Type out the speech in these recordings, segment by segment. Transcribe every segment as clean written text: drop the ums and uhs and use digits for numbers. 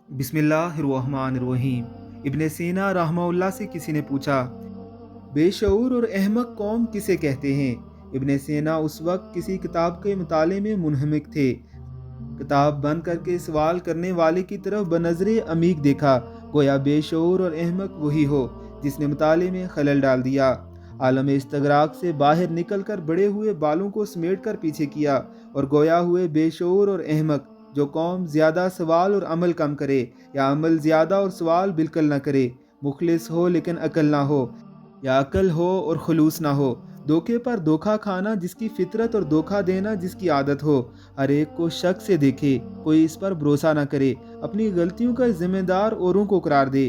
बिस्मिल्लाहिर्रहमानिर्रहीम। इब्न सीना रहमहुल्लाह से किसी ने पूछा, बेशऊर और अहमक कौम किसे कहते हैं? इब्न सीना उस वक्त किसी किताब के मुताले में मुनहमिक थे। किताब बंद करके सवाल करने वाले की तरफ बनज़रे अमीक देखा, गोया बेशऊर और अहमक वही हो जिसने मुताले में खलल डाल दिया। आलम इस्तगराक से बाहर निकल कर बड़े हुए बालों को समेट कर पीछे किया और गोया हुए बेशऊर और अहमक जो कौम ज़्यादा सवाल और अमल कम करे, या अमल ज़्यादा और सवाल बिल्कुल ना करे, मुखलिस हो लेकिन अकल ना हो, या अकल हो और खलूस ना हो, धोखे पर धोखा खाना जिसकी फितरत और धोखा देना जिसकी आदत हो, हर एक को शक से देखे, कोई इस पर भरोसा ना करे, अपनी गलतियों का जिम्मेदार औरों को करार दे,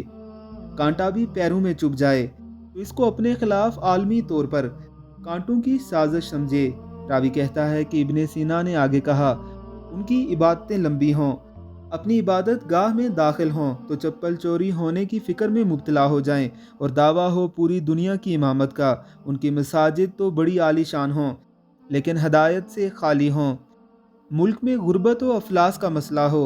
कांटा भी पैरों में चुभ जाए तो इसको अपने खिलाफ आलमी तौर पर कांटों की साजिश समझे। रावी कहता है कि इब्ने सीना ने आगे कहा, उनकी इबादतें लंबी हों, अपनी इबादत गाह में दाखिल हों तो चप्पल चोरी होने की फ़िक्र में मुब्तला हो जाएं, और दावा हो पूरी दुनिया की इमामत का। उनकी मसाजिद तो बड़ी आलीशान हों लेकिन हदायत से खाली हों, मुल्क में गुर्बत व अफलास का मसला हो,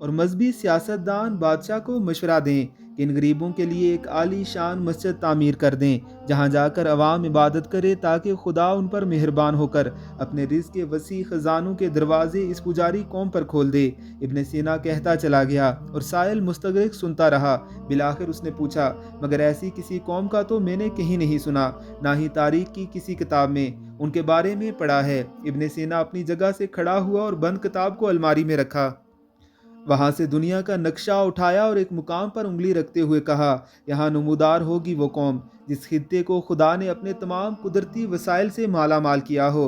और मजहबी सियासतदान बादशाह को मशवरा दें कि इन गरीबों के लिए एक आली शान मस्जिद तामीर कर दें जहाँ जाकर अवाम इबादत करे, ताकि खुदा उन पर मेहरबान होकर अपने रिज़्क़ के वसी ख़जानों के दरवाजे इस पुजारी कौम पर खोल दे। इब्न सीना कहता चला गया और साइल मुस्तगरिक सुनता रहा। बिलाखिर उसने पूछा, मगर ऐसी किसी कौम का तो मैंने कहीं नहीं सुना, ना ही तारीख की किसी किताब में उनके बारे में पढ़ा है। इब्न सीना अपनी जगह से खड़ा हुआ और बंद किताब को अलमारी में रखा, वहाँ से दुनिया का नक्शा उठाया और एक मुकाम पर उंगली रखते हुए कहा, यहाँ नमूदार होगी वो कौम जिस खित्ते को खुदा ने अपने तमाम कुदरती वसाइल से माला माल किया हो,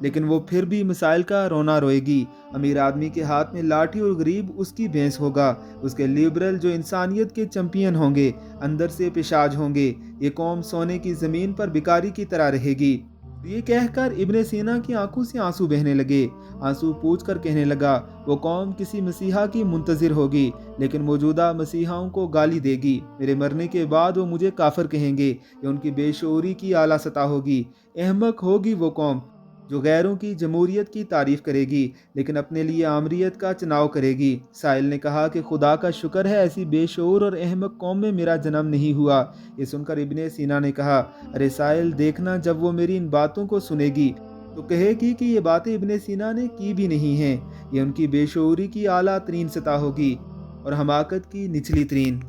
लेकिन वो फिर भी मसाइल का रोना रोएगी। अमीर आदमी के हाथ में लाठी और गरीब उसकी भैंस होगा। उसके लिबरल जो इंसानियत के चैंपियन होंगे अंदर से पिशाज होंगे। ये कौम सोने की ज़मीन पर भिखारी की तरह रहेगी। ये कहकर इब्ने सीना की आंखों से आंसू बहने लगे। आंसू पूछ कर कहने लगा, वो कौम किसी मसीहा की मुंतज़िर होगी, लेकिन मौजूदा मसीहाओं को गाली देगी। मेरे मरने के बाद वो मुझे काफिर कहेंगे। ये उनकी बेशऊरी की आला सतह होगी। अहमक होगी वो कौम जो गैरों की जमहूरियत की तारीफ करेगी लेकिन अपने लिए आमरीत का चुनाव करेगी। साहिल ने कहा कि खुदा का शुक्र है ऐसी बेशऊर और अहमक कौम में मेरा जन्म नहीं हुआ। ये सुनकर इब्ने सीना ने कहा, अरे साहिल, देखना जब वो मेरी इन बातों को सुनेगी तो कहेगी कि ये बातें इब्ने सीना ने की भी नहीं हैं। ये उनकी बेशऊरी की आला तरीन सतह होगी और हमाकत की निचली तरीन।